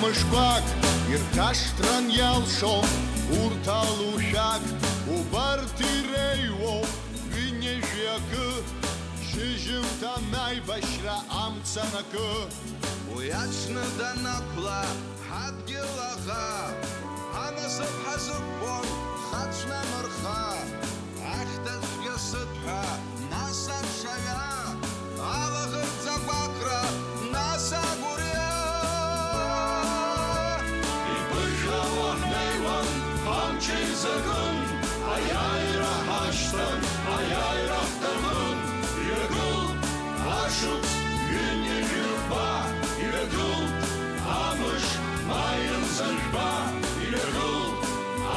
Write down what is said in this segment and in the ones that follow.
amышquak irkaștran ialșo urtalușac ubartireiwo vineșeacă Шижымта найбашра амцанакы Уячны данакла хадгилаха Анасып хазыкбон хачна мырха Ахташ ясытха насап шая Алығыр забакра наса гуря Ипыжа вахнайван хамчей загын Аяйра хаштан, аяйра хтамын Yıkıl, aşık, günye yırba Yıkıl, amış, mayın zırba Yıkıl,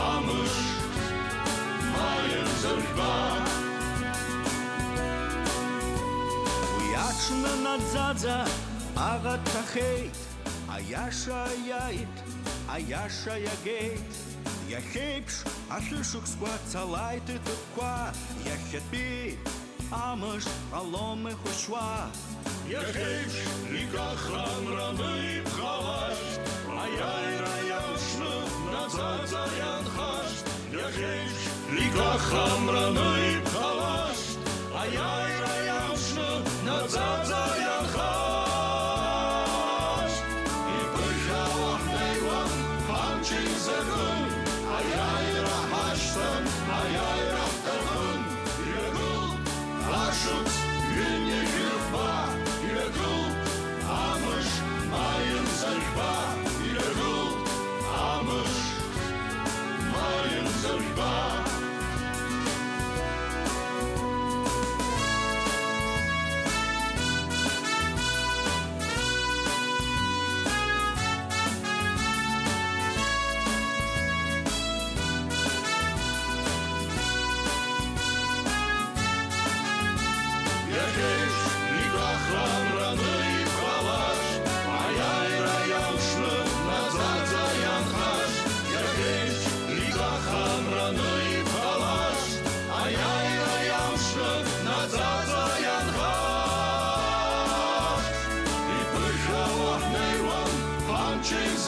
amış, mayın zırba Уячны надзадза агатахейт Аяша яит, аяша ягейт Яхейпш, ашишук сквацалайт и тыква Яхетбит Амыш, аломы хушва Яхейш, ликахан раны пхалаш Аяйра яшны, назад заян хаш Яхейш, ликахан раны пхалаш Аяйра яшны, назад заян хаш И пыжалах нейван, хамчей загын Аяйра хаштан, аяйра хтамын Aşık, günye yırba, yıkıl Amış, mayın zırba, yıkıl Amış, mayın zırba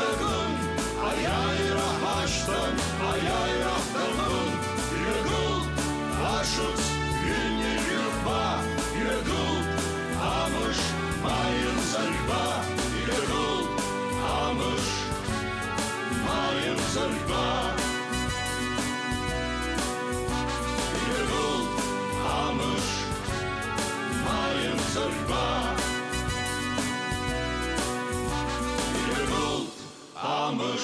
Загын, аяйра хаштан, аяйра хтамын Yıkıl, aşık, günye yırba, yıkıl Amış, mayın zırba, yıkıl Amış, mayın zırba Yıkıl, amış, mayın zırba Amış,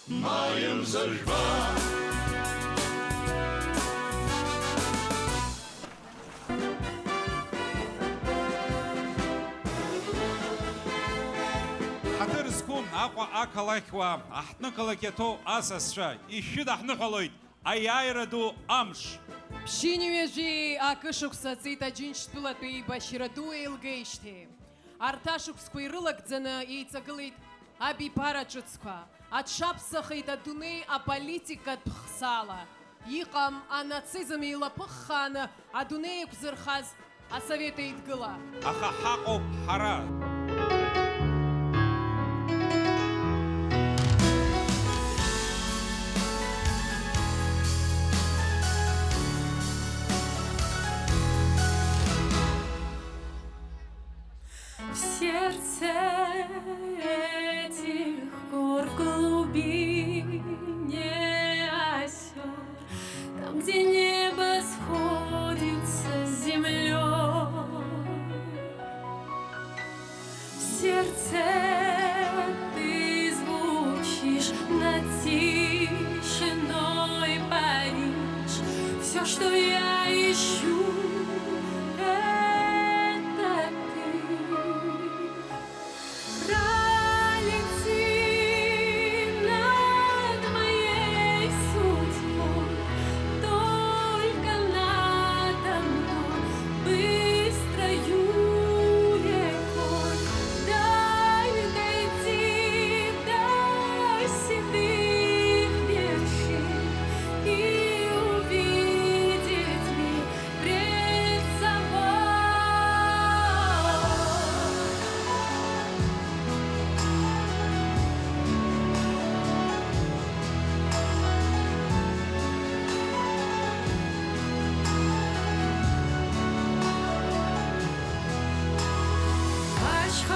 mayın zırba Хатырскум ақва ақалақва ахтнықалакето асасша ишшид ахнықалойд аяйраду амш Ԥшьынҩажәи акышықәса ҵит Аџьынџьтәылатәи Башьыраду еилгеижьҭеи. Арҭ ашықәсқәа ирылагӡаны еиҵагылеит абиԥара ҿыцқәа. Аҽаԥсахеит адунеи аполитикатә хсала. Иҟам анацизм еилаԥыххааны адунеи еиқәзырхаз асовет еидгыла. Аха ҳаҟоуп ҳара. В сердце этих гор в глубине озер, там, где небо сходится с землей, в сердце ты звучишь над тишиной Париж. Все, что я ищу, увидеть мир.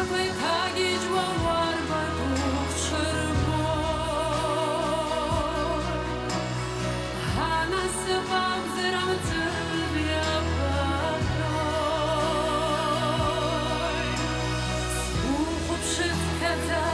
Шаквай кагич вар бадук шербой Ханас вам зрам цвя покрой Слуху пшивката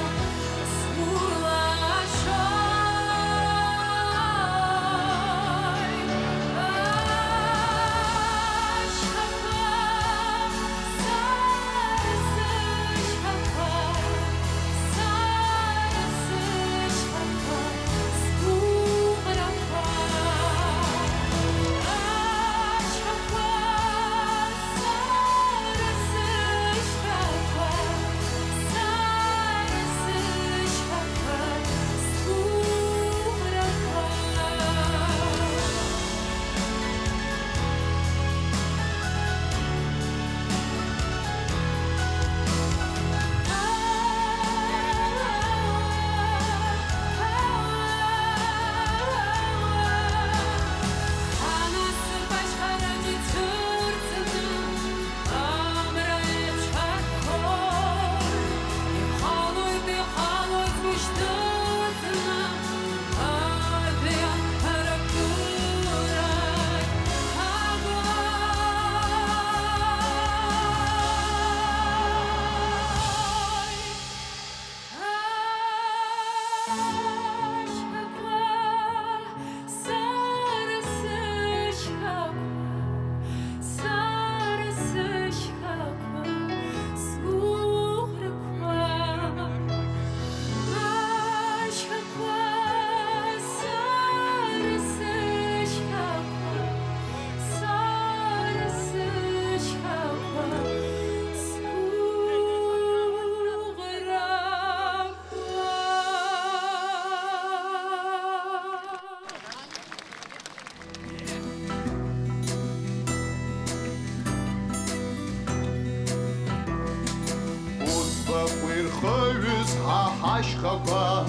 Wirchovis ha hashkava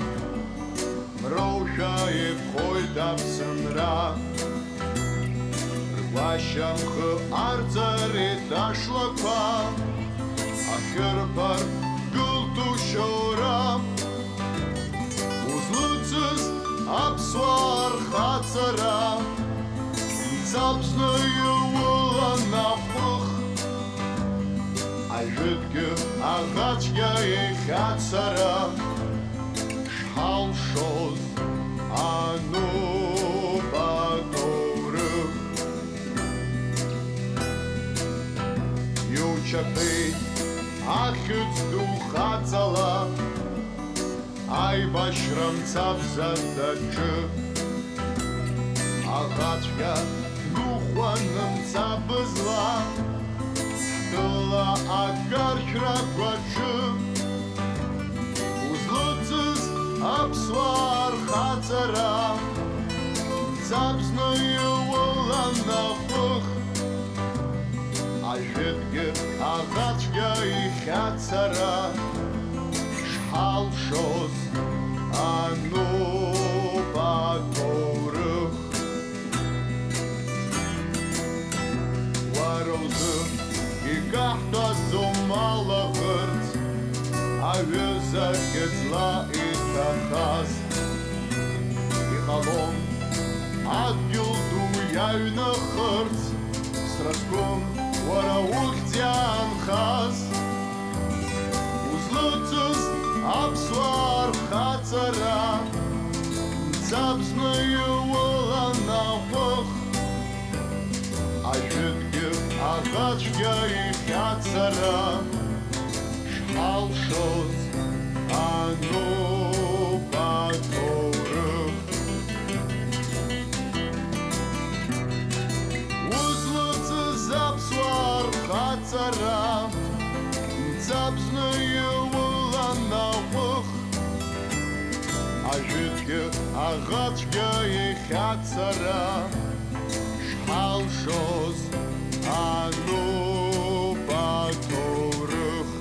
Rosha koydapsın ra Rvasham khu arzari tashlakva Akırpar gultu shoram Uzlutsuz apsvar khatsara Zabznою ulanapukh Ajutke agachka и хацара Шхалшоз ану батуры Ючапы ахют духацала Ай башрам цапзадачы Агачка духваным цапызла Дыла агарчра гвачы Uzlutsuz apsvar khatsara Zabznою ulanapukh Ajitge agachka и khatsara Shhalshoz anu batorukh Warozı Gigahta zomala hırt Avöza gezla itahaz Ихалом адгил думяйна хыrt Страшком вараух дианхаз Uzlutsuz apsvar khatsara Zabznою ulanapukh Ajitge agachka и khatsara Shhalshoz anu batorukh Uzlutsuz apsvar khatsara Zabznою ulanapukh Ajitge agachka и khatsara Shhalshoz anu batorukh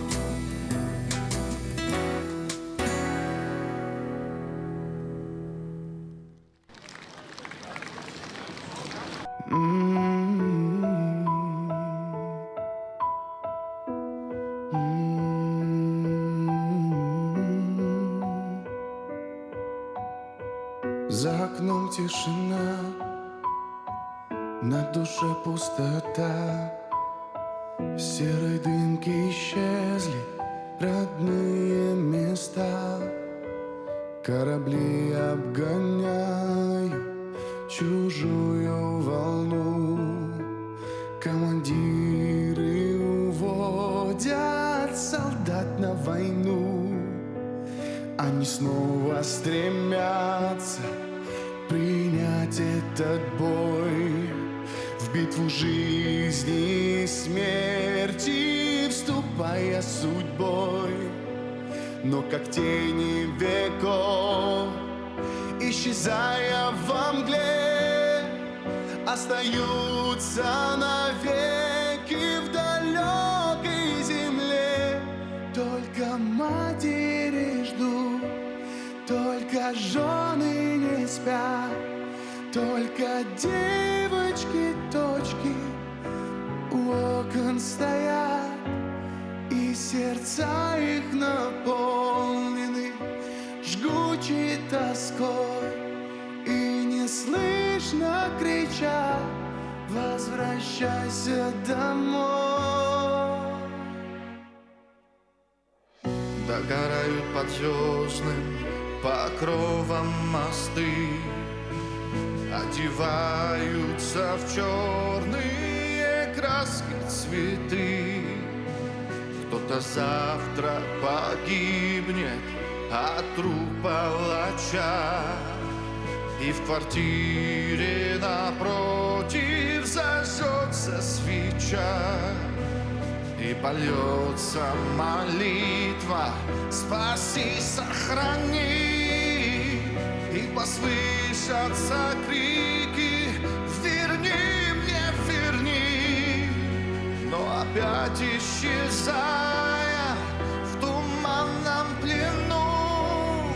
За окном тишина, на душе пустота. В серой дымке исчезли родные места. Корабли обгоняют чужую волну. Командиры уводят солдат на войну. Они снова стремятся принять этот бой. В битву жизни и смерти вступая судьбой. Но как тени веков, исчезая во мгле, остаются навеки в далекой земле. Только матери ждут, только жены не спят, только девочки-точки у окон стоят, и сердца их наполнены жгучей тоской, и неслышно кричат: возвращайся домой. Догорают под звездным покровом мосты, одеваются в черные краски цветы. Кто-то завтра погибнет от рук палача, и в квартире напротив зажжется свеча, и польется молитва: спаси, сохрани. И послышатся крики: верни мне, верни. Но опять исчезая в туманном плену,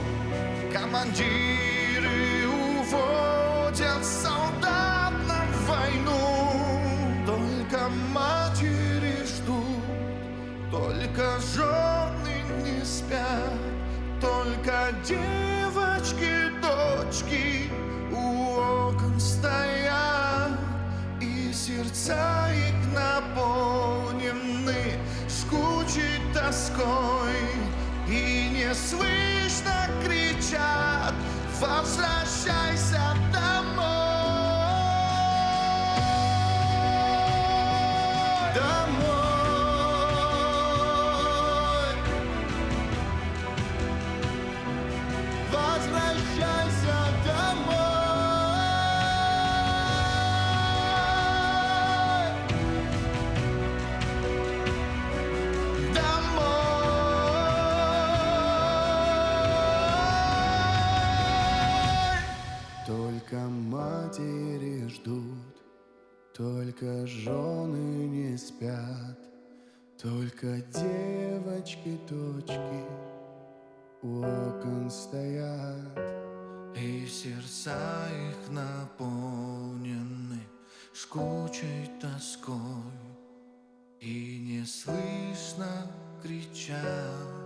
командиры уводят солдат на войну. Только матери ждут, только жены не спят, только девочки, дочки у окон стоят, и сердца их наполнены жгучей тоской, и неслышно кричат: возвращайся домой. Домой. Возвращайся домой. Только матери ждут, только жены не спят, только девочки-точки у окон стоят, и сердца их наполнены жгучей тоской, и неслышно кричат.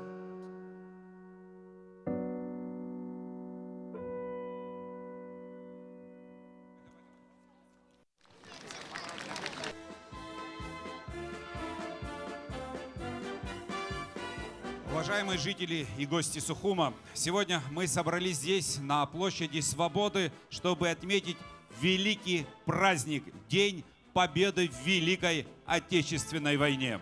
Уважаемые жители и гости Сухума, сегодня мы собрались здесь, на площади Свободы, чтобы отметить великий праздник – День Победы в Великой Отечественной войне.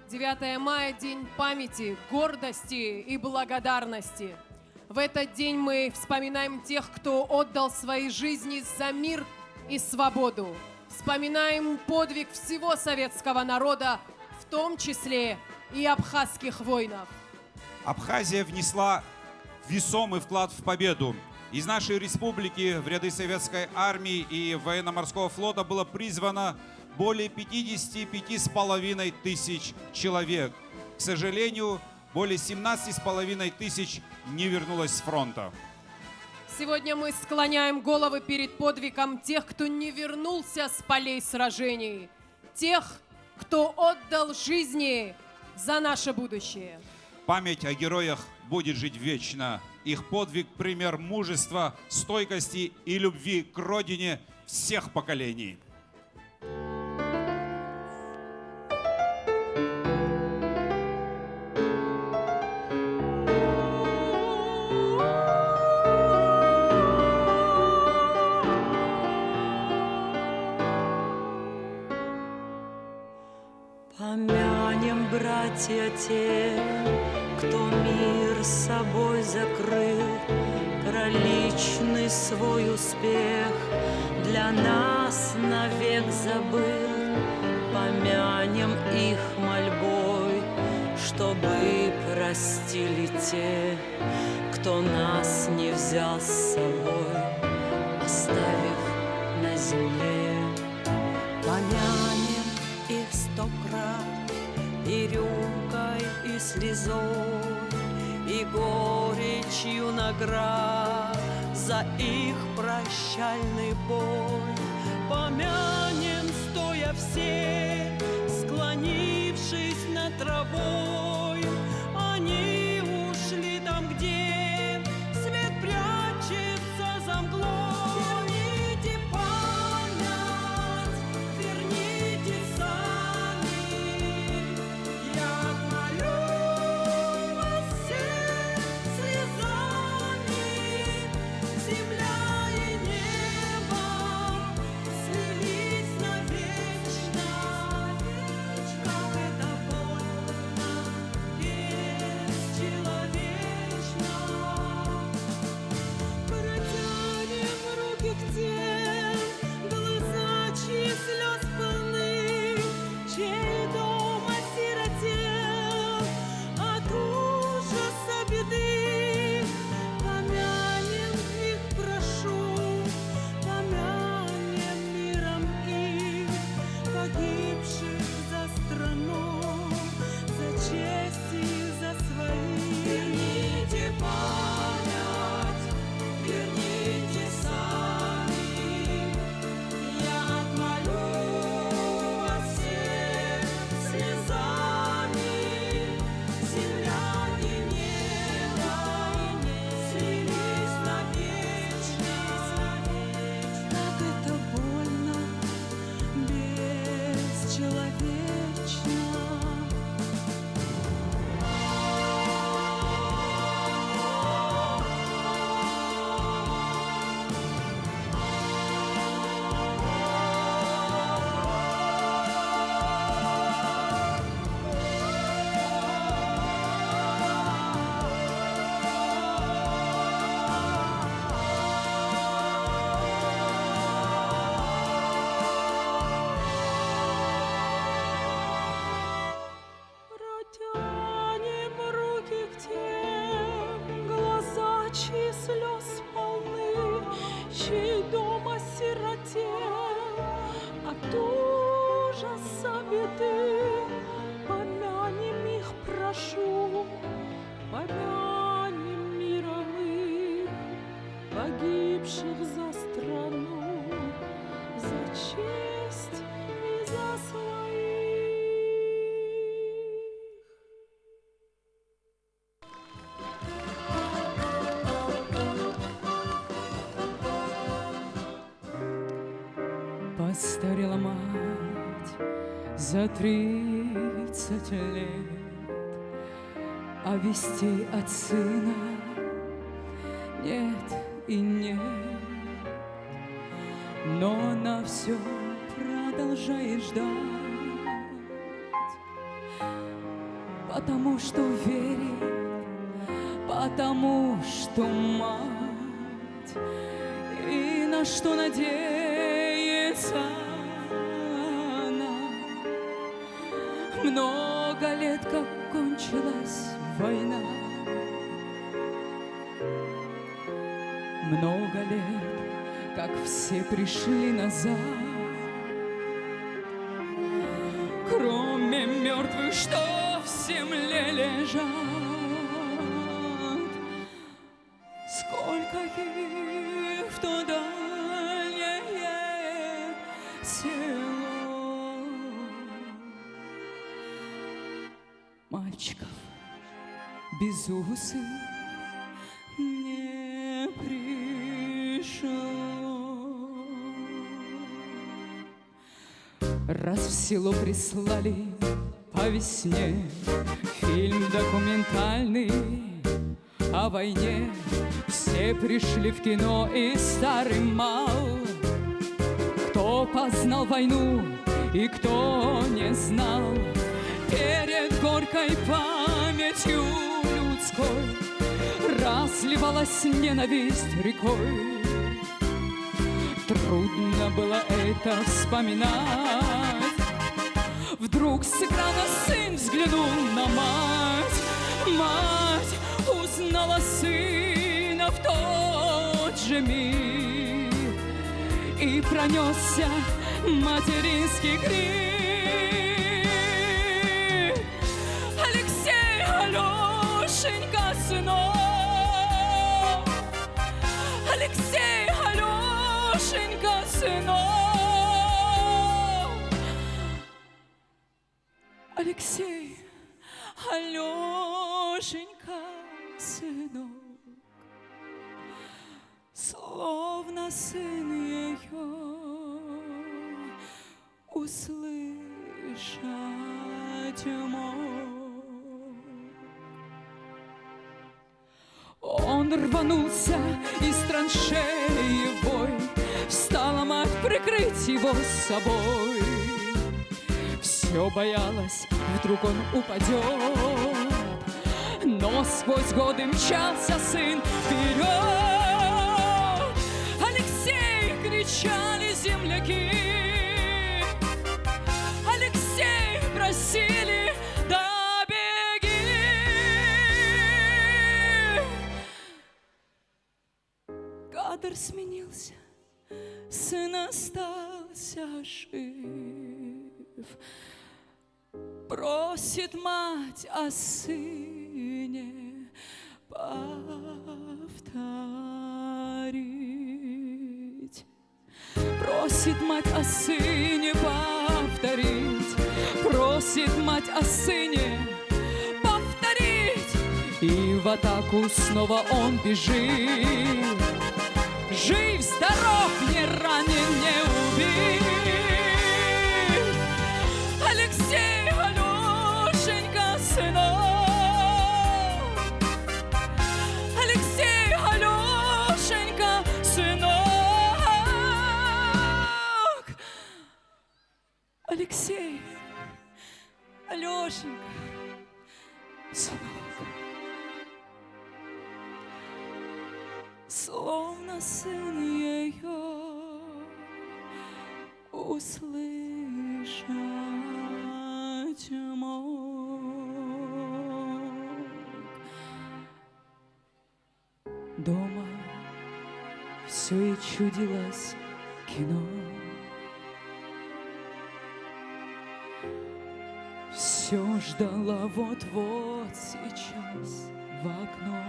9 мая – день памяти, гордости и благодарности. В этот день мы вспоминаем тех, кто отдал свои жизни за мир и свободу. Вспоминаем подвиг всего советского народа, в том числе и абхазских воинов. Абхазия внесла весомый вклад в победу. Из нашей республики в ряды советской армии и военно-морского флота было призвано более 55,5 тысяч человек. К сожалению, более 17,5 тысяч не вернулось с фронта. Сегодня мы склоняем головы перед подвигом тех, кто не вернулся с полей сражений, тех, кто отдал жизни за наше будущее. Память о героях будет жить вечно. Их подвиг – пример мужества, стойкости и любви к родине всех поколений. Помянем, братья, тех, кто мир с собой закрыл, про личный свой успех для нас навек забыл. Помянем их мольбой, чтобы простили те, кто нас не взял с собой, оставив на земле. Помянем их 100 крат и рюмкой, и слезой, и горечью наград за их прощальный бой. Помянем, стоя все, склонившись над травой, они ушли там, где свет прячется за мглой. Верните память, верните сами, я молю вас всех слезами. Земля и небо слились навечно, как это больно, бесчеловечно. Протянем руки к тем, глаза чьи слез полны, чей дом осиротел от ужаса беды. Помянем их, прошу, помянем миром их, погибших за страну, за честь и за своих. Верните память, верните сами, я отмолю вас всех слезами. Земля и небо слились навечно, как это больно, бесчеловечно. Протянем руки к тем, глаза чьи слез полны, чей дом осиротел от ужаса беды. Помянем их, прошу, помянем миром их, погибших за страну, за честь и за своих. Постарела мать за 30 лет, а вестей от сына нет и нет. Но она все продолжает ждать, потому что верит, потому что мать, и на что надеется она. Много лет, как кончилась война, много лет, как все пришли назад, кроме мертвых, что в земле лежат. Сколько их в то дальнее село. Мальчиков, безусый не пришел. Раз в село прислали по весне фильм документальный о войне, все пришли в кино, и старый мал. Кто познал войну и кто не знал, перед горькой памятью людской разливалась ненависть рекой. Трудно было это вспоминать. Вдруг с экрана сын взглянул на мать. Мать узнала сына в тот же миг, и пронесся материнский крик: Алексей, Алешенька, сынок! Алексей, Алешенька, сынок! Алексей, Алешенька, сынок, словно сын ее услышать мог. Он рванулся из траншеи в бой, встала мать прикрыть его собой. Все боялась, вдруг он упадет, но сквозь годы мчался сын вперед. Алексей, кричали земляки, Алексей, просили, да беги. Кадр сменился, сын остался жив. Просит мать о сыне повторить. Просит мать о сыне повторить. Просит мать о сыне повторить. И в атаку снова он бежит. Жив, здоров, не ранен, не убит. Алексей, Алешенька, сынок! Алексей, Алешенька, сынок! Алексей, Алешенька, сынок, словно сын ее услышать мог. Дома все и чудилось кино. Все ждала вот-вот сейчас в окно.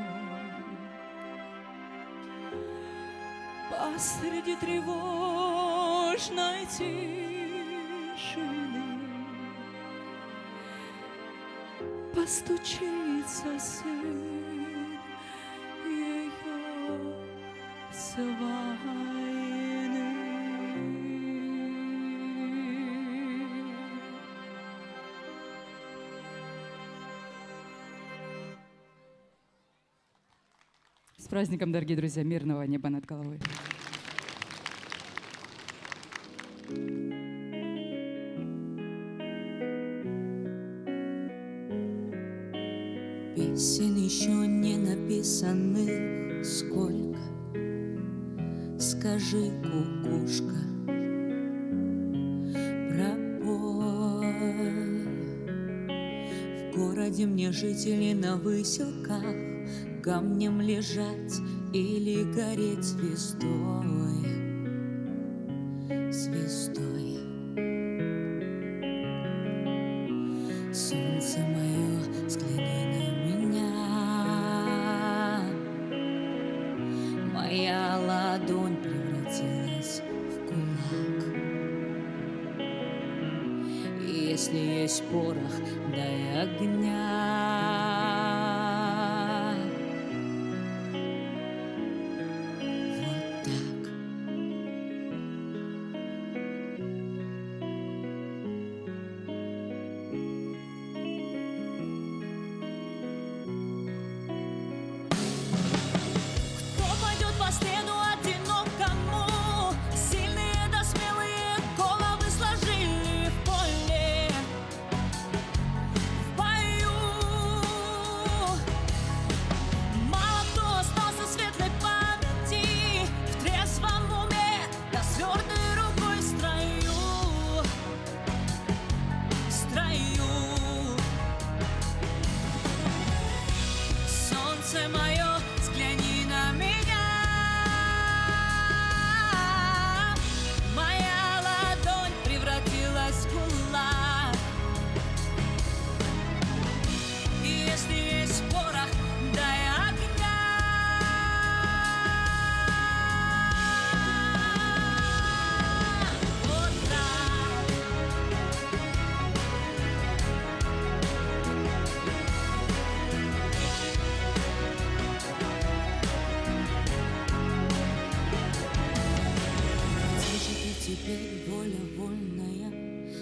Посреди тревожной тишины постучится сын ее с войны. С праздником, дорогие друзья, мирного неба над головой. Песен еще не написанных сколько. Скажи, кукушка, пропой. В городе мне жить или на выселках, камнем лежать или гореть звездой. Звездой. Солнце мое, взгляни на меня. Моя ладонь превратилась в кулак. И если есть порох, дай огня.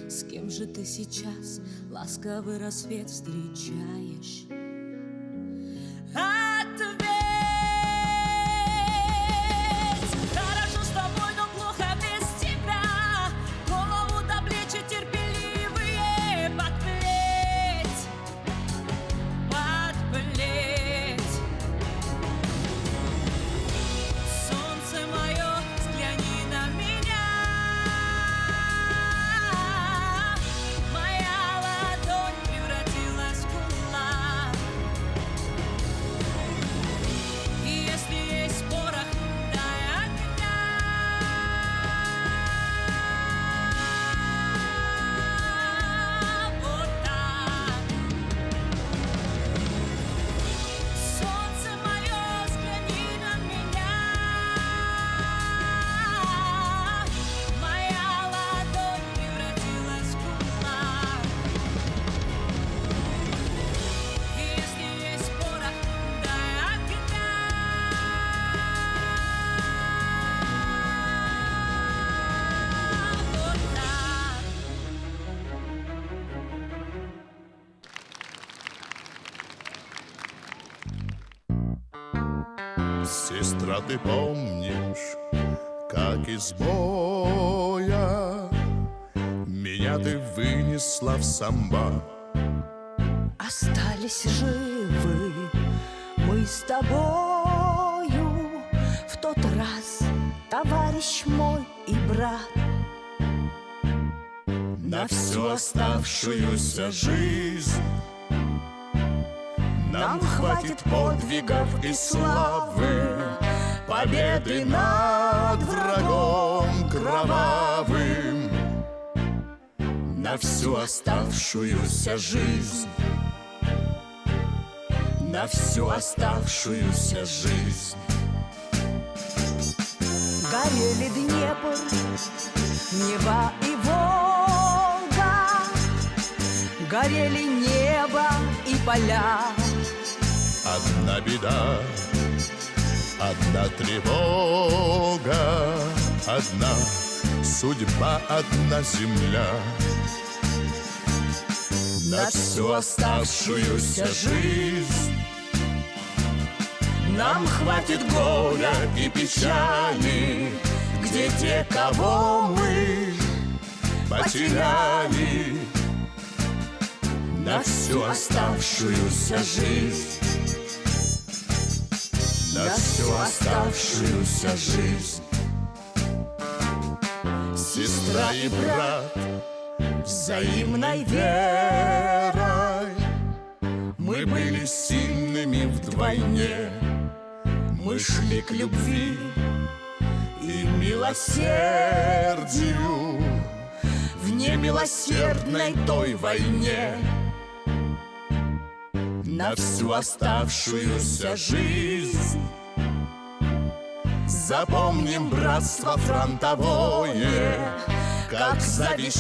С кем же ты сейчас ласковый рассвет встречаешь? Ответь! Хорошо с тобой, но плохо без тебя. Голову до плечи терпеливые подплеть. Подплеть. Солнце мое, взгляни на меня. Моя ладонь превратилась в кулак. И если есть порох, дай огня. Вот так. Солнце мое, взгляни на меня. Моя ладонь превратилась в кулак. И если есть порох, дай огня. Вот так. Сестра, ты помнишь, как из боя меня ты вынесла в самбо? Остались живы мы с тобою в тот раз, товарищ мой и брат. На всю оставшуюся жизнь нам хватит подвигов и славы, победы над врагом кровавым. На всю оставшуюся жизнь, на всю оставшуюся жизнь. Горели Днепр, Нева и Волга, горели небо и поля. Одна беда, одна тревога, одна судьба, одна земля. На всю оставшуюся жизнь нам хватит горя и печали, где те, кого мы потеряли. На всю оставшуюся жизнь, на всю оставшуюся жизнь. Сестра и брат, взаимной верой мы были сильными вдвойне. Мы шли к любви и милосердию в немилосердной той войне. На всю оставшуюся жизнь запомним братство фронтовое, как завещание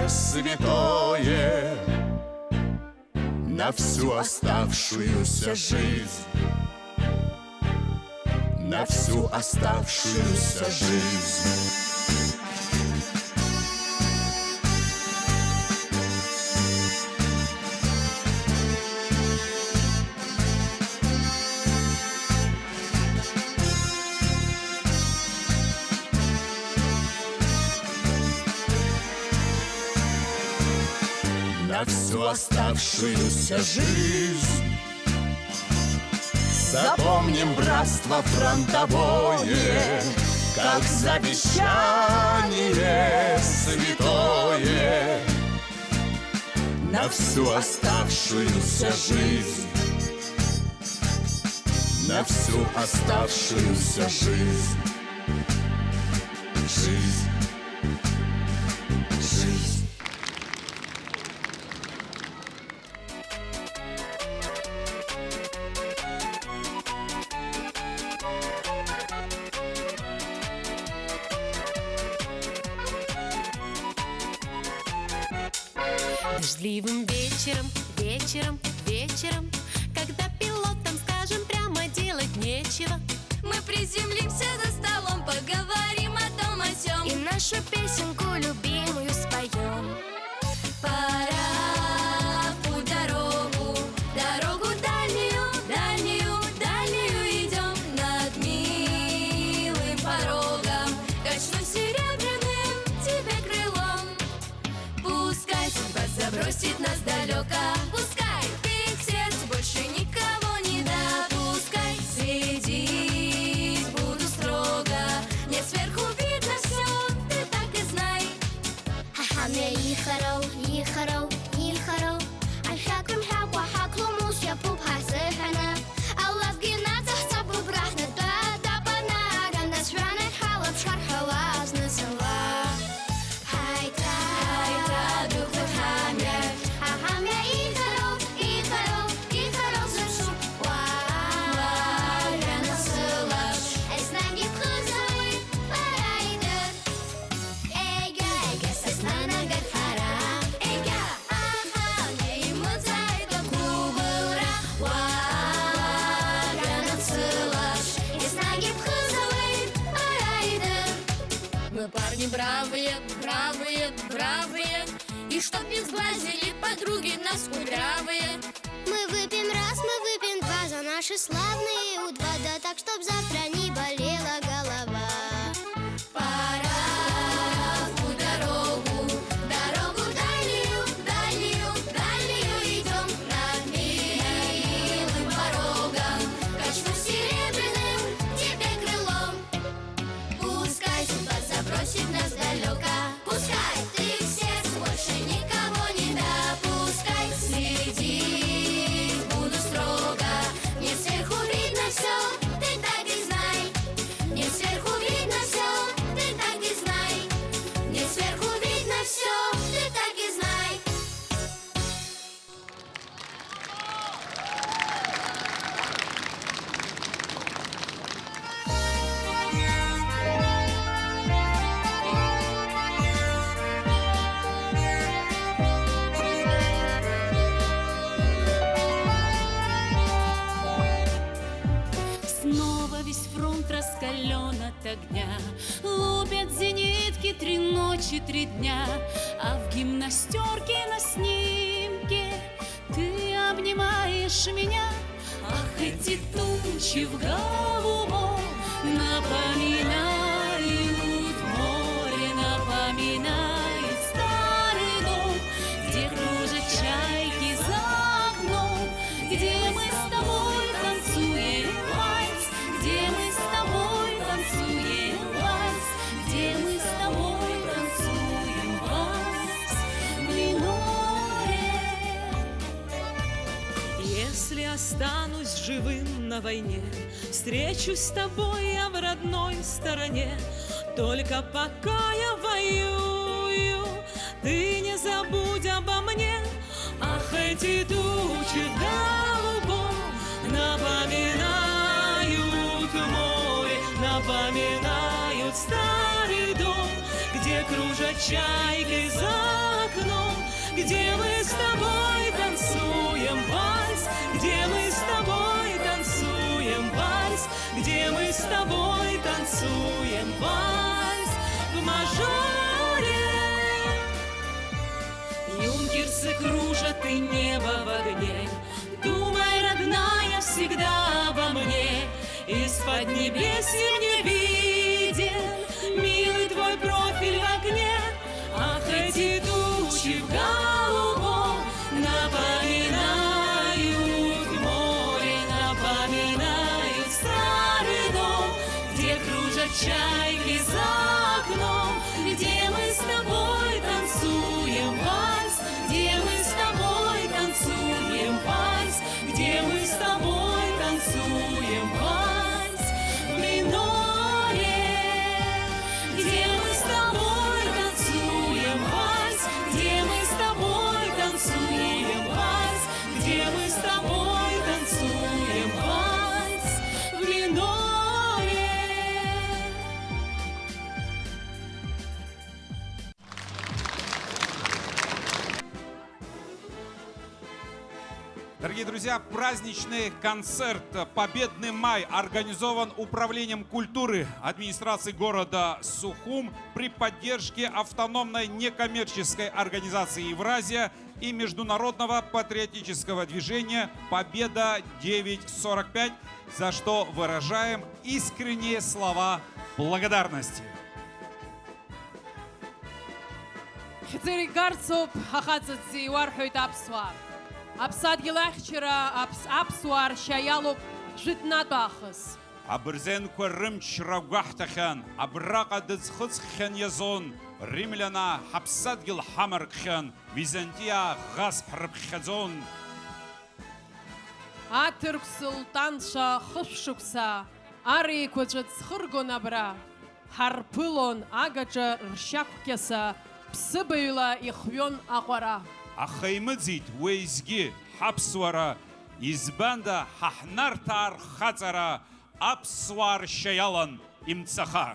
святое. На всю оставшуюся жизнь, на всю оставшуюся жизнь. На всю оставшуюся жизнь запомним братство фронтовое, как завещание святое. На всю оставшуюся жизнь, на всю оставшуюся жизнь. Жизнь, жизнь. Дождливым вечером, вечером, вечером, когда пилотам скажем прямо делать нечего, Мы приземлимся за столом, поговорим о том о сём. и нашу песенку любим Hamya yicharo Ашакым хаква хаклумус я пуп хасыхана Аллах гинатах цапу брахна да банара Насрана халап шархалаз насала Хайта духу хамя Хамя ихаро зыршу Вара насылаш Эснанги кызавы парайды Эйга саснана гархара Эйга Мы парни бравые, и чтоб не сглазили подруги нас кудрявые. Мы выпьем раз, мы выпьем два за наши славные У2, да так, чтоб завтра не болела голова. Пора в путь дорогу дальнюю идем над милым порогом. Качну серебряным тебе крылом. Пускай судьба забросит нас далеко, пускай ты в сердце больше никого не допускай. Следить буду строго, мне сверху видно все, ты так и знай. Мне сверху видно все, ты так и знай. Мне сверху видно все, ты так и знай. Снова весь фронт раскален от огня, лупят зенитки 3 ночи, 3 дня, а в гимнастерке на снимке ты обнимаешь меня. Ах, эти тучи в голубом напоминают море, напоминают старый дом, где кружат чайки за окном, где мы с тобой танцуем вальс, где мы с тобой танцуем вальс, где мы с тобой танцуем вальс в миноре. Если останусь живым на войне, встречусь с тобой я в родной стороне. Только пока я воюю, ты не забудь обо мне. Ах, эти тучи в голубом напоминают море, напоминают старый дом, где кружат чайки за окном, где мы с тобой танцуем вальс, где мы с тобой танцуем вальс, где мы с тобой танцуем вальс в мажоре. Юнкерсы кружат и небо в огне, думай, родная, всегда обо мне. Из-под небес мне виден милый твой профиль в окне. Ах, эти тучи в голубом напоминают море, напоминают старый дом, где кружат чайки за окном, где мы с тобой танцуем вальс, где мы с тобой танцуем вальс, где мы с тобой танцуем вальс в миноре, где мы с тобой танцуем вальс, где мы с тобой танцуем вальс, где мы с тобой танцуем вальс в миноре. Дорогие друзья, праздничный концерт «Победный май» организован Управлением культуры администрации города Сухум при поддержке автономной некоммерческой организации «Евразия» и международного патриотического движения «Победа-945», за что выражаем искренние слова благодарности. Хцери гарцоп хахацаци уархойт апсуар. Аԥсадгьыл ахьчара аԥсуаа ршьа житнатә аахыс. Абырзенқәа рымчра гәаҳҭахьан, абраҟа дыӡхыҵхьан иазон, римляна хапсадгил хамаркхан, Византия газ хрбхазон. Атырк султанша хышшукса, ари кваджат схыргон абра, харпылон агаджа ршаккеса, псыбыйла ихвен аҟәара. Аха имыӡит уеизгьы ҳаԥсуара, избанда ҳаҳнарҭаа рхаҵара, аԥсуаа ршьа иалан имцаха.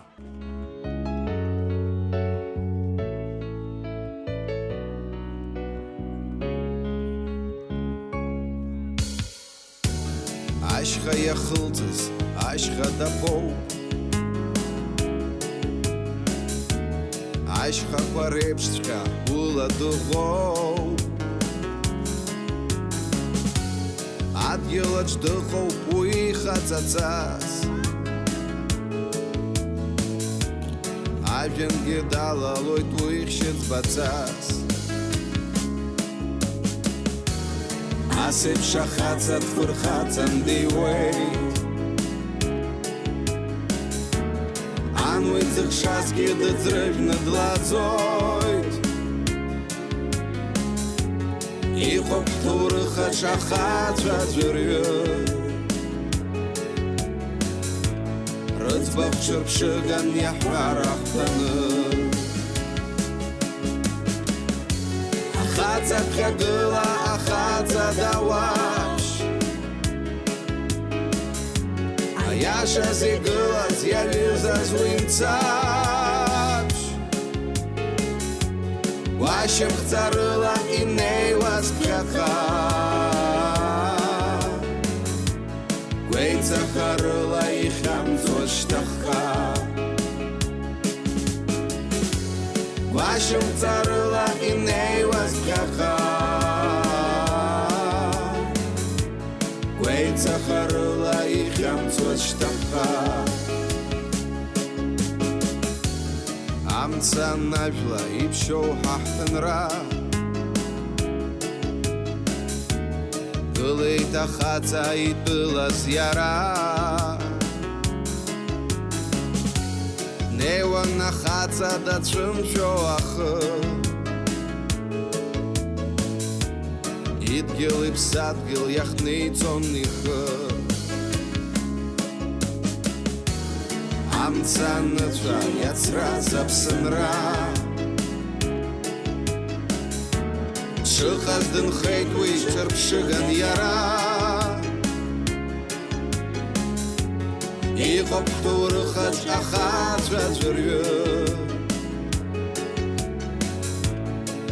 Ашьха иахылҵыз, ашьха дабоуп. Ашьхақәа реиԥшҵәҟьа ула дыӷоуп. Адгьылаҿ дыҟоуп уи хаҵаҵас. Ажәҩангьы далалоит уи хьшьыцбацас. Асеиԥш ахаҵа дфырхаҵан диуеит. Ан уи дзыхшазгьы дыӡрыжәны длаӡоит. Иҟоуп ҳҭоурыхаҿ ахацәа ӡәырҩы. Рыӡбахә ҽырԥшыган иаҳҳәар ахәҭаны. Ахаҵа ԥхьагыла, ахаҵа дауаԥшь. Аиашаз игылаз иаҩызаз уи мцаԥшь. Уашьамхӡарыла инеиуаз ԥхьаҟа. Гәеиҵахарыла ихьамӡоз шьҭахьҟа. Уашьамхӡарыла инеиуаз ԥхьаҟа. Гәеиҵахарыла ихьамӡоз шьҭахьҟа. Амца анажәла иԥшьоу ҳаҳҭынра. Гылеит ахаҵа итәылаз иара. Днеиуан ахаҵа дацәымшәо ахы. Идгьыл иԥсадгьыл иахниҵон ихы. Амца аныцәа иацраз аԥсынра. Дшыҟаз дынхеит уи ҽырԥшыган иара. Иҟоуп ҳҭоурыхаҿ ахацәа ӡәырҩы.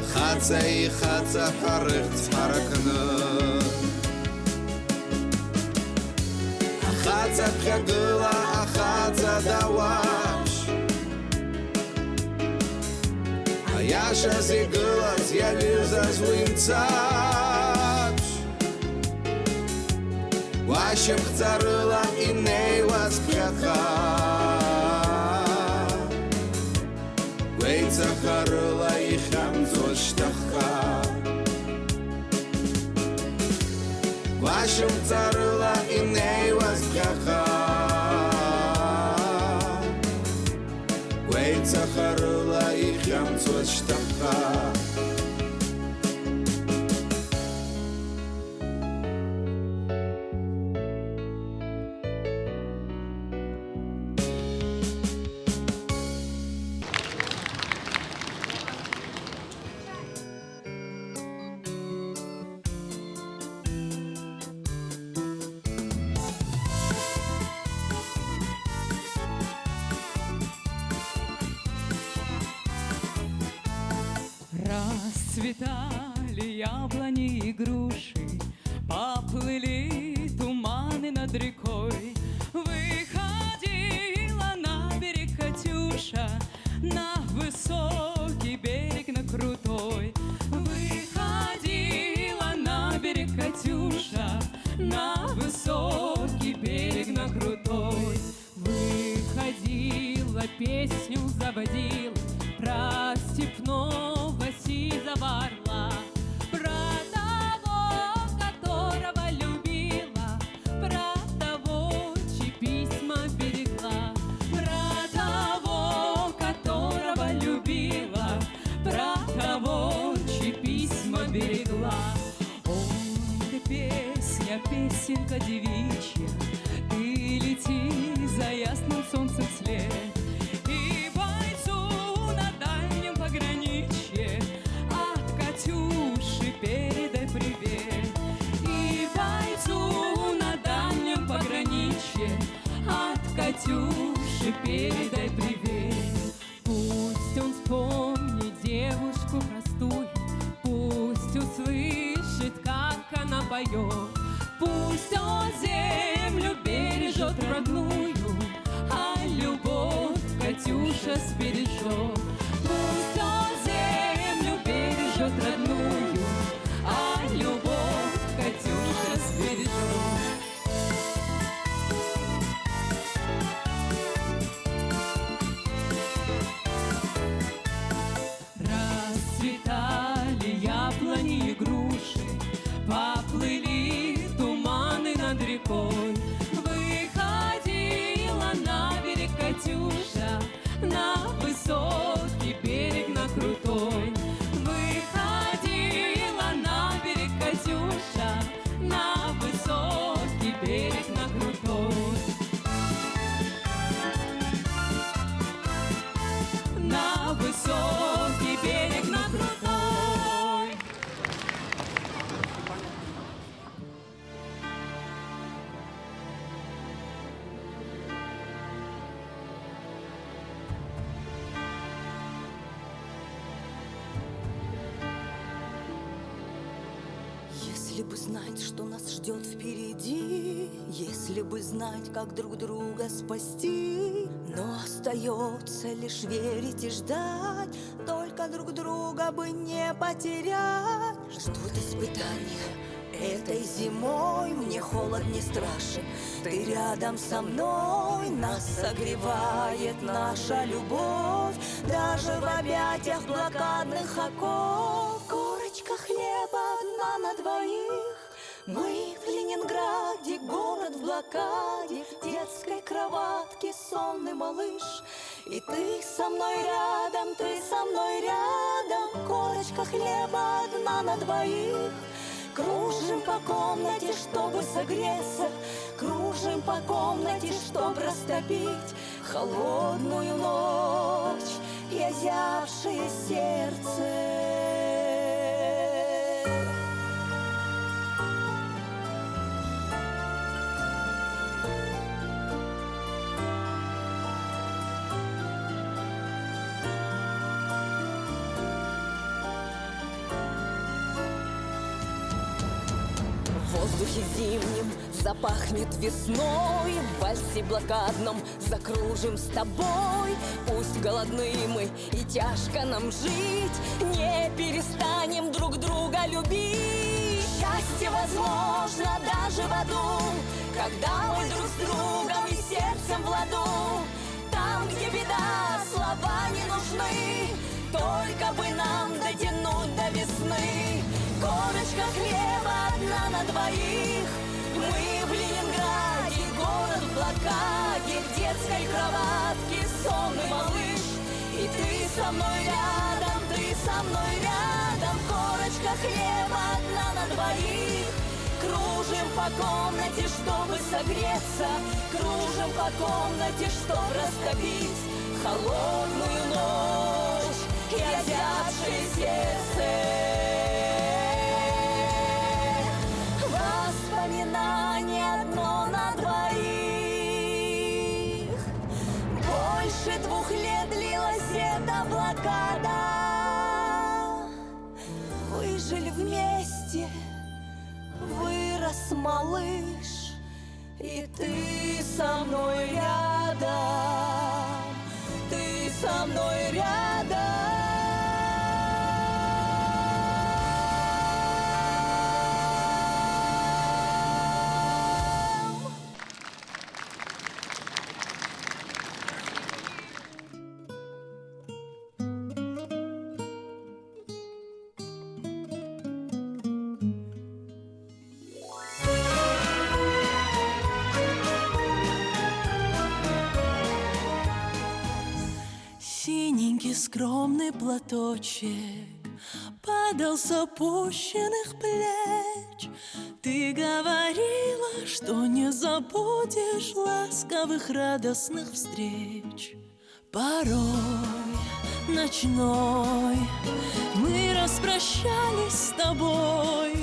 Хаҵа ихаҵа ҳәа рыхьӡ ҳаракны. Ахаҵа ԥхьагыла, ахаҵа дауаԥшь. Аиашаз игылаз иаҩызаз уи мцаԥшь. Уашьамхӡарыла инеиуаз ԥхьаҟа. Гәеиҵахарыла ихьамӡоз шьҭахьҟа. Уашьамхӡарыла инеиуаз ԥхьаҟа. Гәеиҵахарыла ихьамӡоз шьҭахьҟа. Расцветали яблони и груши, поплыли туманы над рекой. Выходила на берег Катюша, на высокий берег, на крутой. Выходила на берег Катюша, на высокий берег, на крутой. Выходила, песню заводила про степного сизого орла, про того, которого любила, про того, чьи письма берегла, про того, которого любила. песенка девичья, ты лети за ясным солнцем вслед. И бойцу на дальнем пограничье от Катюши передай привет. И бойцу на дальнем пограничье от Катюши передай привет. Пусть он вспомнит девушку простую, пусть услышит, как она поет. Пусть он землю бережет родную, а любовь Катюша сбережет. Пусть он землю бережет родную, а любовь Катюша сбережет. Расцветали яблони и груши, поплыли туманы над рекой. Выходила на берег Катюша, на высокий берег, на крутой. Выходила на берег Катюша, на высокий берег, на крутой. На высокий берег, на крутой. Если бы знать, что нас ждет впереди, если бы знать, как друг друга спасти, но остается лишь верить и ждать, только друг друга бы не потерять. Ждут испытания этой зимой, мне холод не страшен, ты рядом со мной, нас согревает наша любовь, даже в объятиях блокадных оков. Корочка хлеба одна на двоих, мы в Ленинграде, город в блокаде, в детской кроватке сонный малыш. И ты со мной рядом, ты со мной рядом, корочка хлеба одна на двоих. Кружим по комнате, чтобы согреться, кружим по комнате, чтобы растопить холодную ночь и озябшее сердце. В воздухе зимним запахнет весной, в вальсе блокадном закружим с тобой. Пусть голодны мы и тяжко нам жить, не перестанем друг друга любить. Счастье возможно даже в аду, когда мы друг с другом и сердцем в ладу. Там, где беда, слова не нужны, только бы нам дотянуть до весны. Корочка хлеба одна на двоих, мы в Ленинграде, город в блокаде, в детской кроватке сонный малыш. И ты со мной рядом, ты со мной рядом, корочка хлеба одна на двоих. Кружим по комнате, чтобы согреться, кружим по комнате, чтобы растопить холодную ночь и озябшее сердце. Воспоминание одно на двоих. Больше 2 лет длилась эта блокада. Выжили вместе, вырос малыш, и ты со мной рядом, ты со мной рядом. Синенький скромный платочек падал с опущенных плеч. Ты говорила, что не забудешь ласковых радостных встреч. Порой ночной мы распрощались с тобой.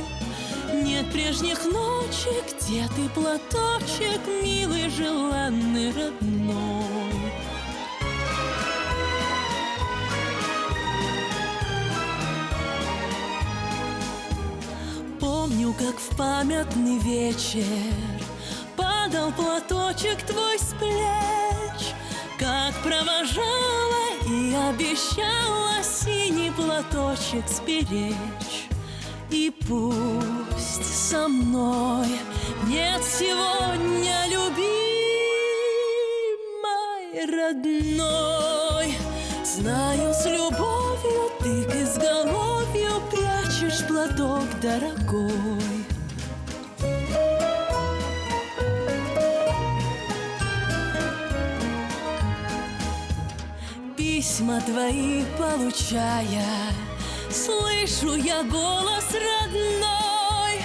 Нет прежних ночей, где ты, платочек, милый, желанный, родной. Помню, как в памятный вечер падал платочек твой с плеч, как провожала и обещала синий платочек сберечь. И пусть со мной нет сегодня любимой, родной, знаю, с любовью ты к изголовью прячешь платок дорогой. Письма твои получая, слышу я голос родной,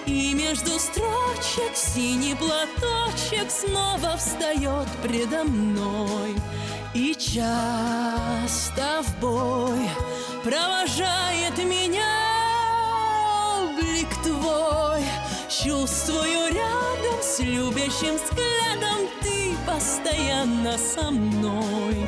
и между строчек синий платочек снова встает предо мной. И часто в бой провожает меня облик твой. Чувствую рядом с любящим взглядом ты постоянно со мной.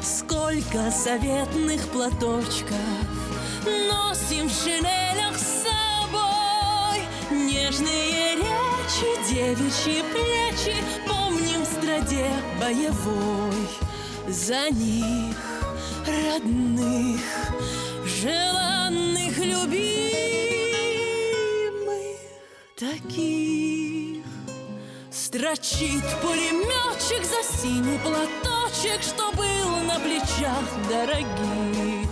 Сколько заветных платочков носим в шинелях с собой. Нежные речи, девичьи плечи помним в страде боевой. За них, родных, желанных, любимых, таких строчит пулеметчик за синий платочек, что был на плечах дорогих.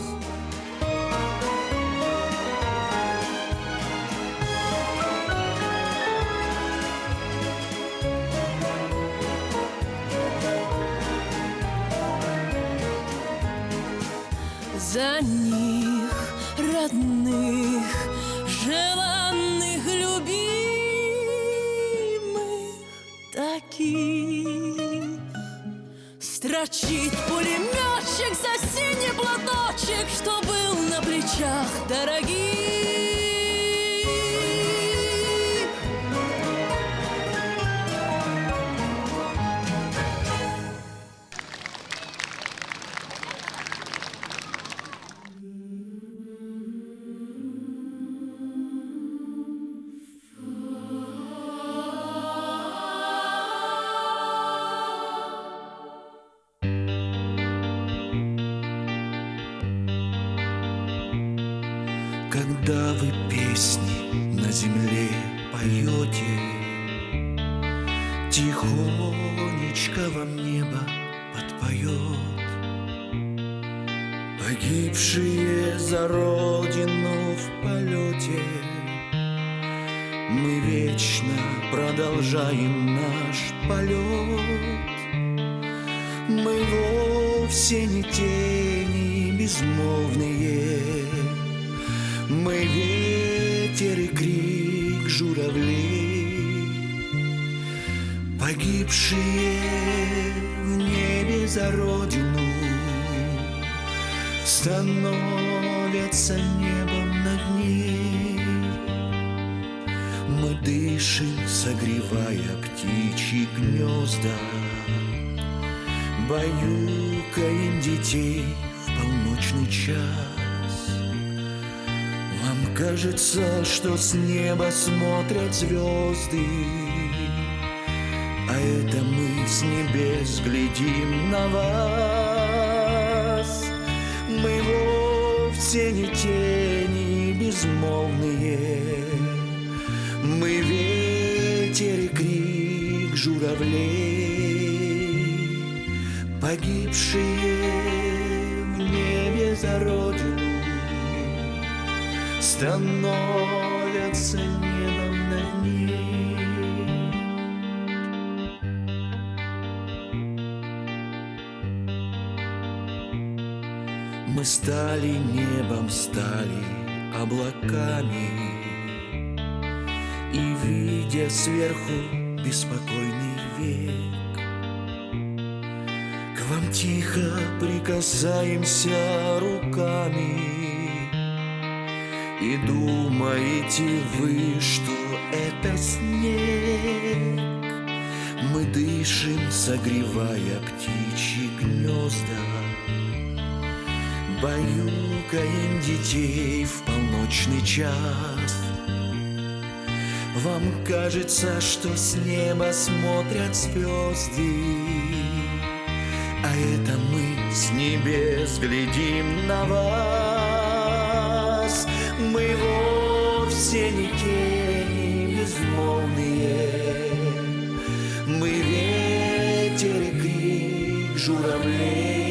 За них, родных, желанных, любимых, таких строчит пулеметчик за синий платочек, что был на плечах дорогих. Когда вы песни на земле поете, тихонечко вам небо подпоет. Погибшие за родину в полете, мы вечно продолжаем наш полет. Мы вовсе не тени безмолвные, мы ветер и крик журавлей. Погибшие в небе за родину становятся небом над ней. Мы дышим, согревая птичьи гнезда, баюкаем детей в полночный час. Вам кажется, что с неба смотрят звезды, а это мы с небес глядим на вас. Мы вовсе не тени безмолвные, мы ветер и крик журавлей. Погибшие в небе за родину становятся небом над ней. Мы стали небом, стали облаками, и, видя сверху беспокойный век, к вам тихо прикасаемся руками. И думаете вы, что это снег? Мы дышим, согревая птичьи гнезда, баюкаем детей в полночный час. Вам кажется, что с неба смотрят звезды, а это мы с небес глядим на вас. Мы вовсе не тени безмолвные, мы ветер и крик журавлей,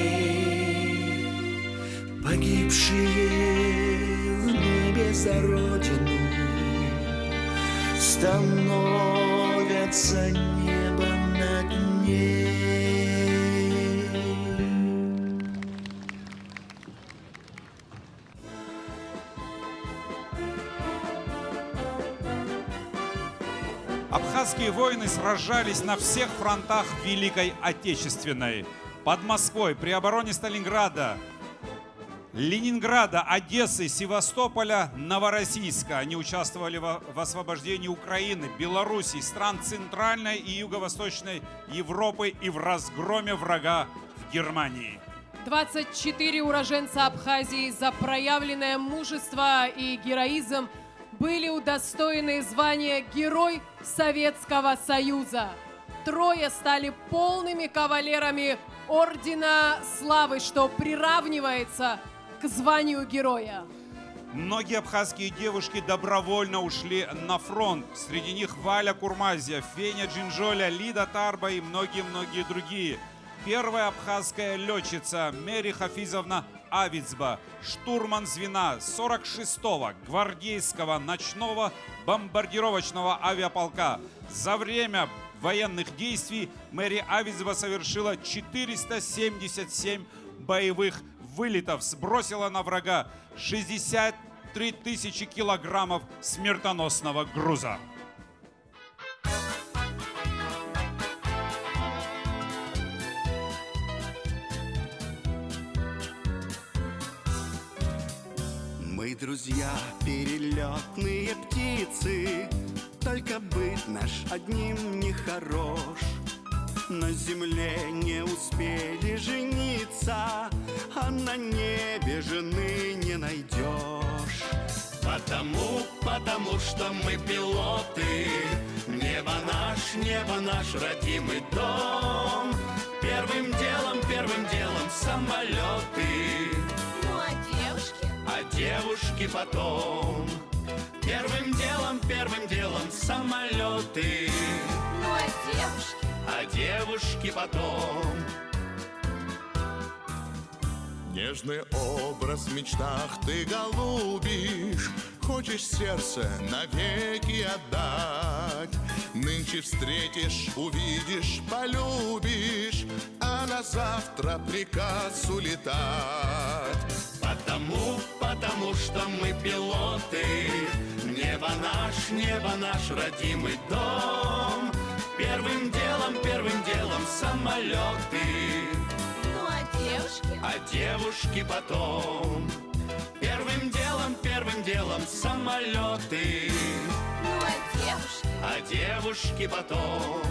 погибшие в небе за родину, становятся небом на дне. Абхазские воины сражались на всех фронтах Великой Отечественной. Под Москвой, при обороне Сталинграда, Ленинграда, Одессы, Севастополя, Новороссийска. Они участвовали в освобождении Украины, Белоруссии, стран Центральной и Юго-Восточной Европы и в разгроме врага в Германии. 24 уроженца Абхазии за проявленное мужество и героизм были удостоены звания Герой Советского Союза. 3 стали полными кавалерами Ордена Славы, что приравнивается к званию героя. Многие абхазские девушки добровольно ушли на фронт. Среди них Валя Курмазия, Феня Джинжоля, Лида Тарба и многие-многие другие. Первая абхазская летчица Мери Хафизовна Авицба, штурман звена 46-го гвардейского ночного бомбардировочного авиаполка. За время военных действий Мэри Авицба совершила 477 боевых вылетов, сбросила на врага 63 тысячи килограммов смертоносного груза. Мы, друзья, перелетные птицы, только быт наш одним не хорош. На земле не успели жениться, а на небе жены не найдешь. Потому что мы пилоты, небо наш родимый дом. Первым делом самолеты. Ну а девушки? А девушки потом. Первым делом самолеты. Ну а девушки? А девушки потом. Нежный образ в мечтах ты голубишь, хочешь сердце навеки отдать. Нынче встретишь, увидишь, полюбишь, а на завтра приказ улетать. Потому что мы пилоты, небо наш родимый дом. Первым делом самолеты. Ну а девушки? А девушки потом. Первым делом самолеты. Ну а девушки? А девушки потом.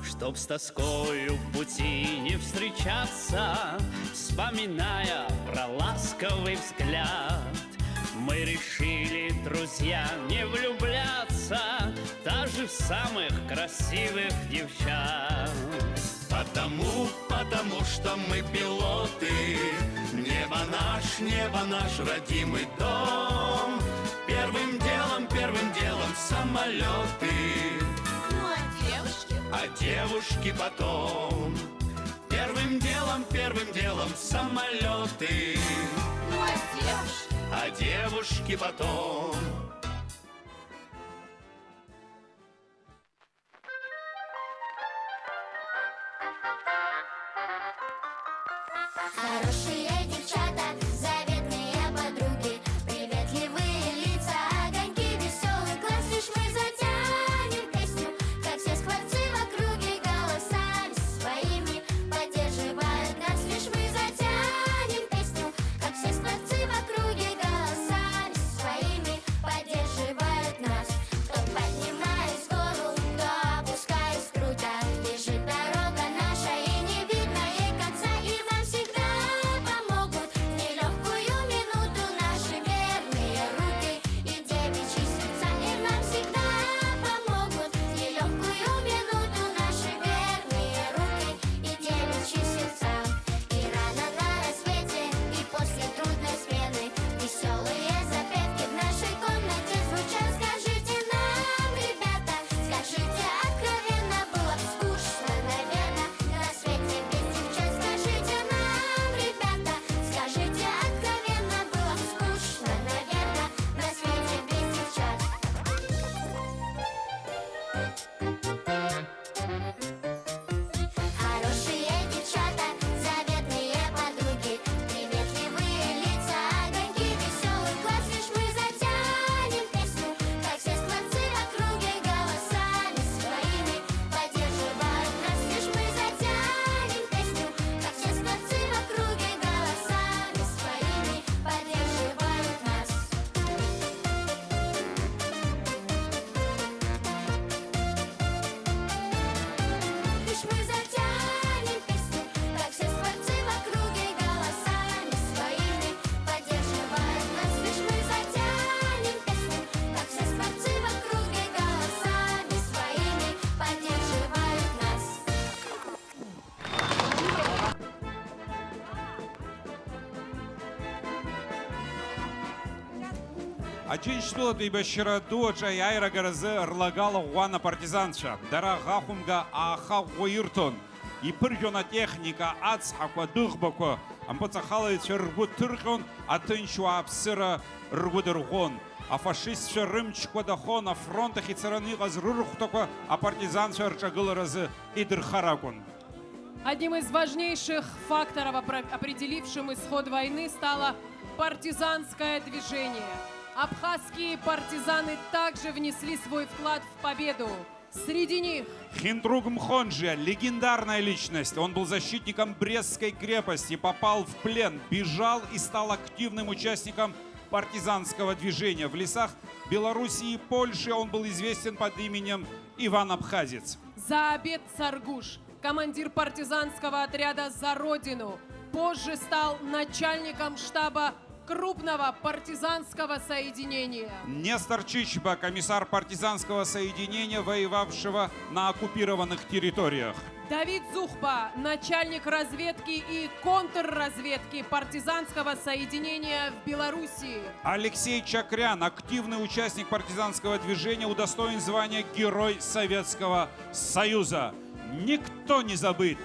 Чтоб с тоскою в пути не встречаться, вспоминая про ласковый взгляд, мы решили, друзья, не влюбляться даже в самых красивых девчат. Потому что мы пилоты, небо наш родимый дом. Первым делом самолеты. Ну а девушки? А девушки потом. Первым первым делом самолеты. Ну А девушки потом. Хорошие девчата, заветные подруги, приветливые лица, огоньки, веселый класс. Лишь мы затянем песню, как все скворцы в округе, голосами своими поддерживают нас. Лишь мы затянем песню, как все скворцы в округе, голосами своими поддерживают нас. Кто поднимаясь в гору, кто опускаясь круто, бежит дорога наша и не видно ей конца. И нам всегда помогут в нелегкую минуту наши верные руки и девичьи сердца. И нам всегда помогут в нелегкую минуту наши верные руки и девичьи сердца. И рано на рассвете, и после трудной смены веселые запевки в нашей комнате звучат. Скажите нам, ребята, скажите откровенно, было бы скучно, наверное, на свете без девчат. Скажите нам, ребята, скажите откровенно, было бы скучно, наверное, на свете без девчат. Хорошие девчата, заветные подруги, приветливые лица, огоньки, веселый класс. Лишь мы затянем песню, как все скворцы в округе, голосами своими поддерживают нас. Лишь мы затянем песню, как все скворцы в округе, голосами своими поддерживают нас. Лишь мы затянем песню, как все скворцы в округе, голосами своими поддерживают нас. Лишь мы затянем песню, как все скворцы в округе, голосами своими поддерживают нас. Ачин штулаты башира дуача яйра гаразы рлагала уана партизанша. Дара гахумга аха уиртон. И пыргена техника ацхаква духбако. Ампацахалайча ргут тырхон, а тынчуа абсыра ргудыргон. А фашистша рымчква дахон, а фронтах и цараны газрурхтаква, а партизанша рчагыл разы и дырхаракун. Одним из важнейших факторов, определившим исход войны, стало партизанское движение. Абхазские партизаны также внесли свой вклад в победу. Среди них Хиндруг Мхонджия, легендарная личность. Он был защитником Брестской крепости, попал в плен, бежал и стал активным участником партизанского движения. В лесах Белоруссии и Польши он был известен под именем Иван Абхазец. Заабет Саргуш, командир партизанского отряда «За Родину», позже стал начальником штаба крупного партизанского соединения. Нестор Чичба, комиссар партизанского соединения, воевавшего на оккупированных территориях. Давид Зухба, начальник разведки и контрразведки партизанского соединения в Белоруссии. Алексей Чакрян, активный участник партизанского движения, удостоен звания Герой Советского Союза. Никто не забыт,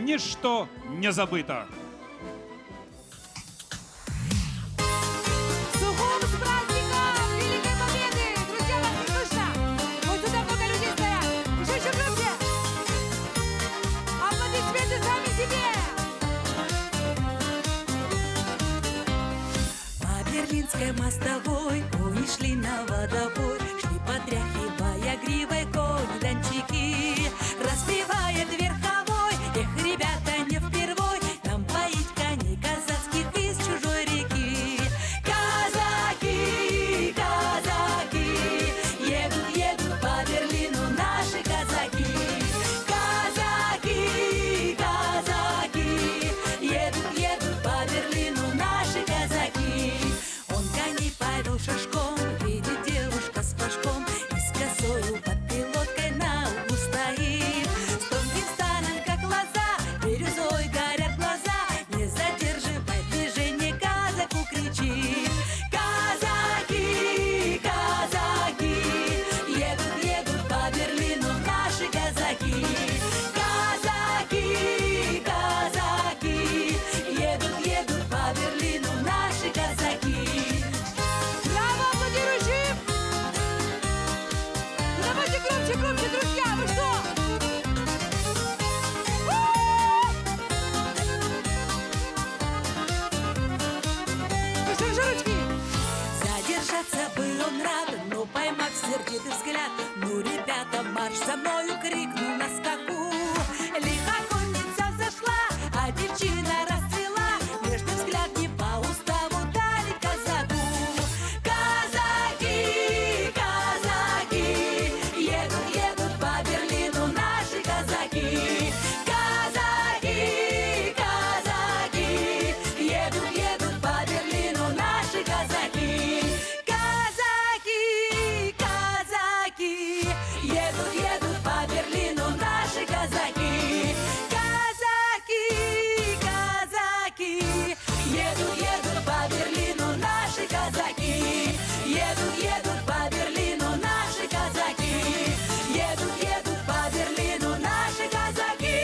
ничто не забыто. Сухом с праздником Великой Победы! Друзья, вас не слышно? Вот сюда много людей стоят! Еще громче! Аплодисменты сами себе! По Берлинской мостовой кони шли на водопой, шли потряхивая гривой кони-дончики, распевая верховой, эх, ребята, не впервой нам поить коней казацких из чужой реки. Казаки, казаки, едут, едут по Берлину наши казаки. Казаки, казаки, едут, едут по Берлину наши казаки. Он коней повел шашком, видит девушка с флажком, и марш за мною крикнул на скаку. Лихо конница зашла, а девчина расцвела, нежный взгляд не по уставу дали казаку. Казаки, казаки, едут, едут по Берлину наши казаки. Казаки, казаки, едут, едут по Берлину наши казаки. Казаки, казаки, едут, едут по Берлину наши казаки. Казаки, казаки, едут, едут по Берлину наши казаки. Едут, едут по Берлину наши казаки. Едут, едут по Берлину наши казаки.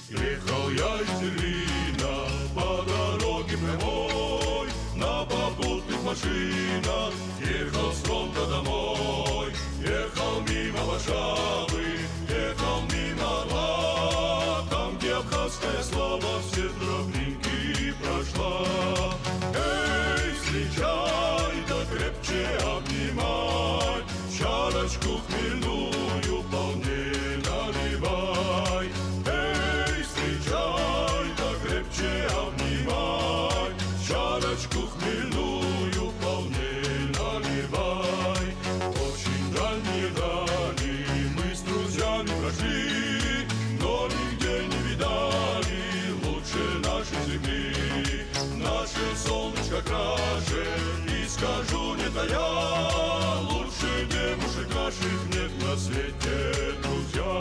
Ехал я из Берлина по дороге прямой, на попутных машинах ехал с фронта домой. Ехал мимо Варшавы, ехал мимо Орла, там, где абхазская слава все тропинки прошла. Эй, встречай, да крепче обнимай, чарочку хмельную полней наливай. Эй, встречай, да крепче обнимай, чарочку хмельную полней наливай. Очень дальние дали мы с друзьями прошли, но нигде не видали лучше нашей земли. Наше солнышко краше, и скажу не тая, лучше девушек наших нет на свете, друзья.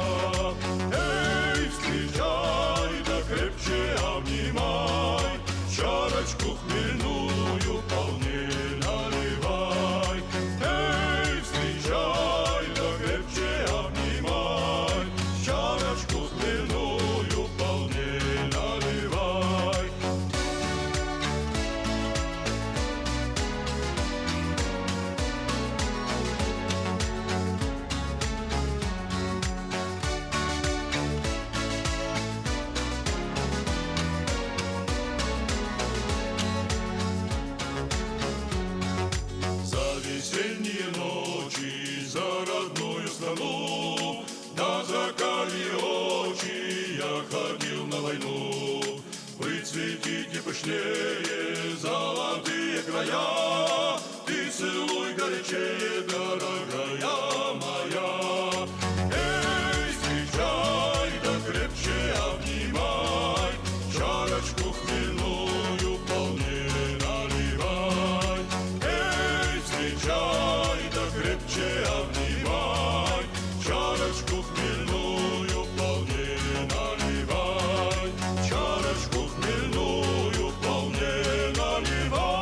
Эй, встречай, да крепче обнимай, чарочку хмельную полней наливай. Эй, встречай, да крепче обнимай, чарочку хмельную полней наливай. За весенние ночи, за родную страну, на закалье очи я ходил на войну. Вы цветите пышнее золотые края, ты целуй горячее, дорогая моя. Эй, встречай, да крепче обнимай, чарочку хмельную полней наливай. Эй, встречай, да крепче обнимай, чарочку хмельную полней наливай. Чарочку хмельную полней наливай.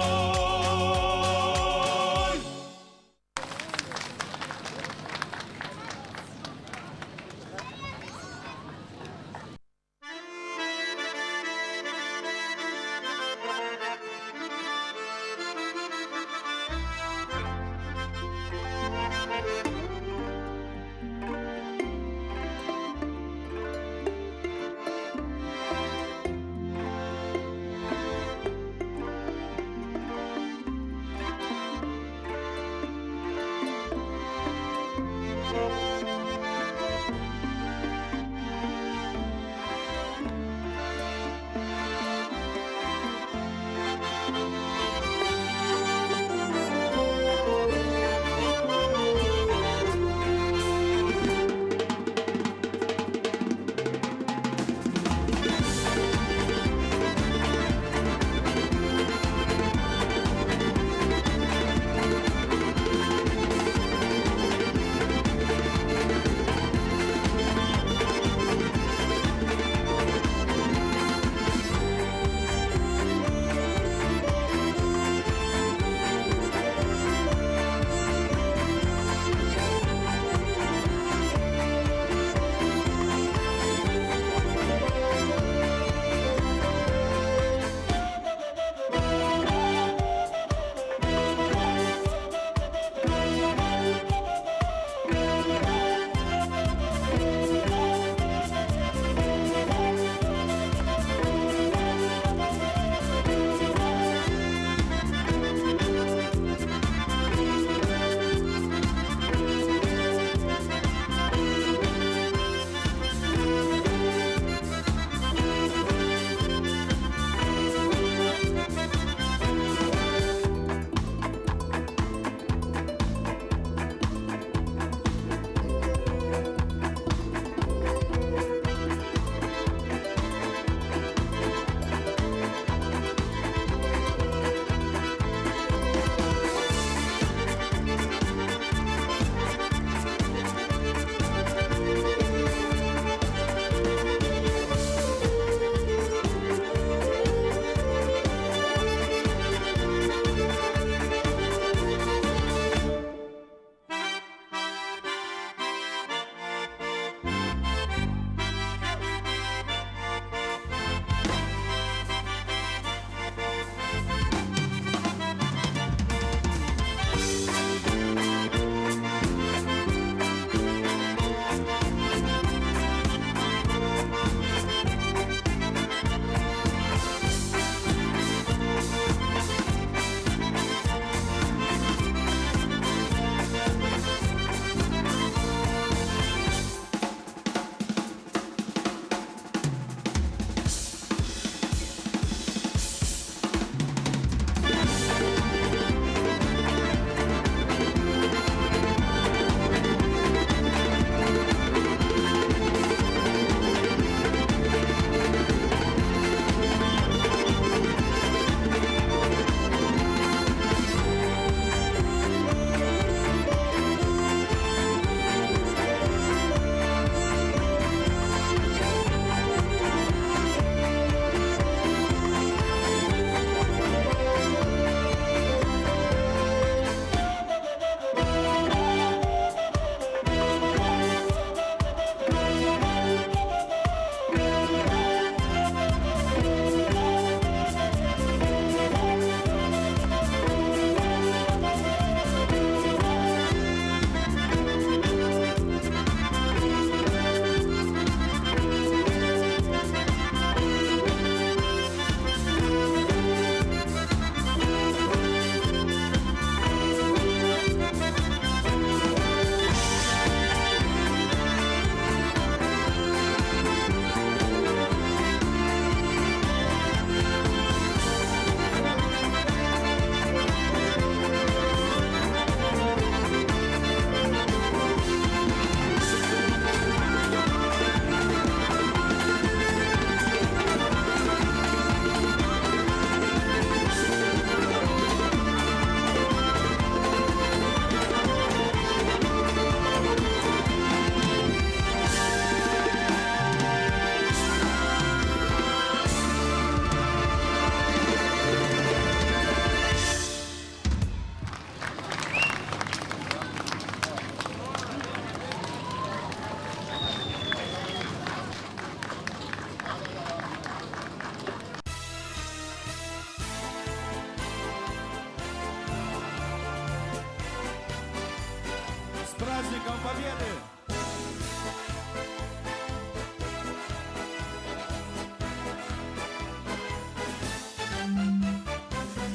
праздником Победы!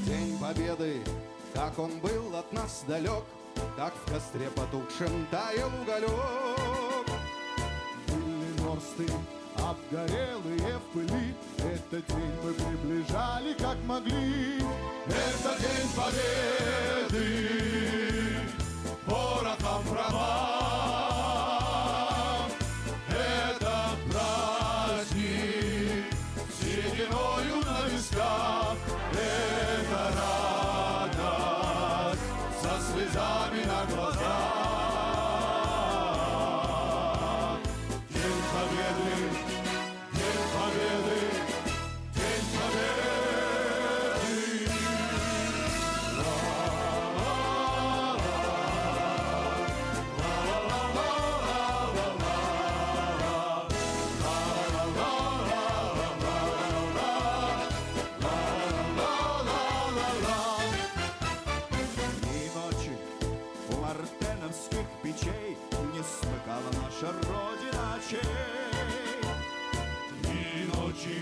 День Победы, как он был от нас далек, как в костре потухшем таял уголек. Были мосты, обгорелые в пыли, этот день мы приближали как могли. Это день Победы, порохом права. Это праздник, сединою на висках. Это радость со слезами на глазах. День Победы, День Победы, День Победы. Не смыкала наша Родина очей. И ночи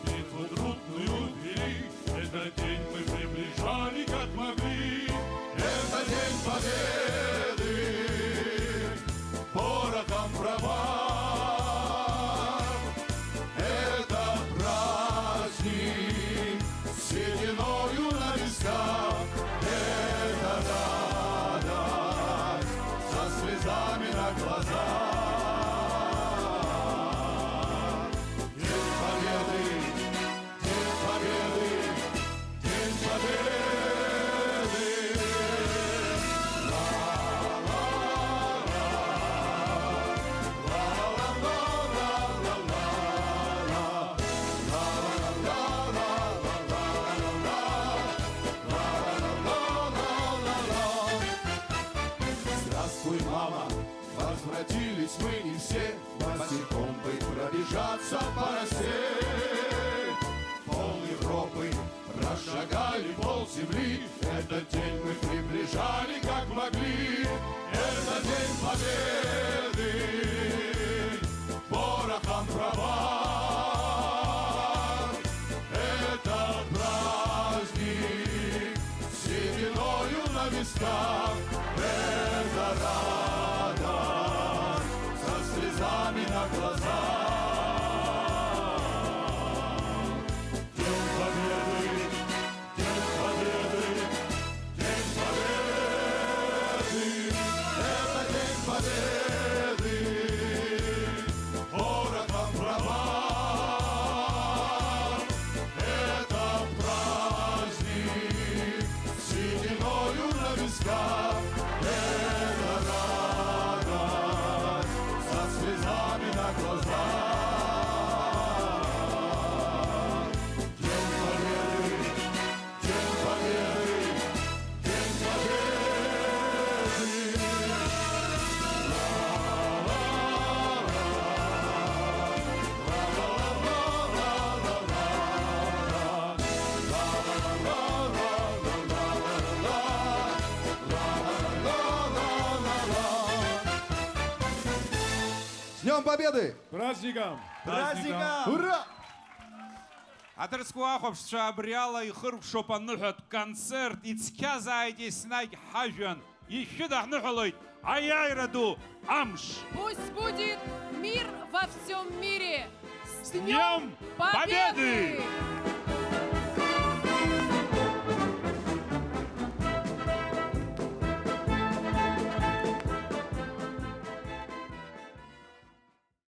битву трудную вели, этот день мы приближали как могли. Это день Победы, порохом права. Это праздник, сединою на висках. Это радость со слезами на глазах. День Победы, День Победы, День Победы. Здравствуй, мама, возвратились мы не все, босиком бы пробежаться по росе. Пол Европы расшагали пол земли, этот день мы приближали как могли. Это день Победы, порохом права. Это праздник, сединою на висках. Это радость со слезами на глазах. День Победы, День Победы, День Победы. Это День Победы, порохом права. Это праздник, сединою на висках. Это радость со слезами на глазах. День Победы, День Победы, День Победы. С Днем Победы! Праздником! Праздником! Ура! Атрскуахов шабряла и хырк шопанухат концерт и цказайте снайк хажан. Еще дахнухалой, а я раду амш. Пусть будет мир во всем мире. С Днем Победы!